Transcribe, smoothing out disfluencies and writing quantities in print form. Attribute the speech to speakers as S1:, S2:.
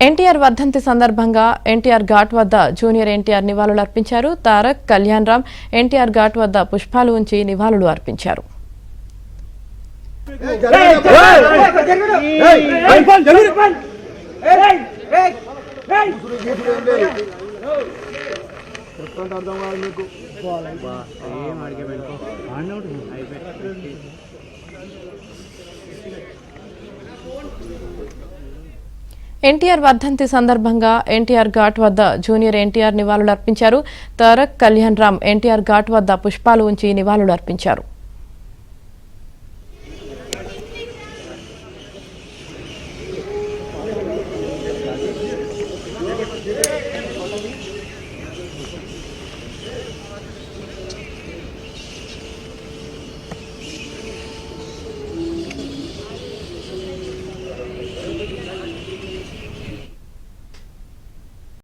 S1: ఎన్టీఆర్ వర్ధంతి సందర్భంగా ఎన్టీఆర్ ఘాట్ వద్ద జూనియర్ ఎన్టీఆర్ నివాళులు అర్పించారు. తారక్, కళ్యాణ్ రామ్ ఎన్టీఆర్ ఘాట్ వద్ద పుష్పాలు ఉంచి నివాళులు అర్పించారు. ఎన్టీఆర్ వర్ధంతి సందర్భంగా ఎన్టీఆర్ ఘాట్ వద్ద జూనియర్ ఎన్టీఆర్ నివాళులు అర్పించారు. తారక్, కళ్యాణ్ రామ్ ఎన్టీఆర్ ఘాట్ వద్ద పుష్పాలు ఉంచి నివాళులు అర్పించారు.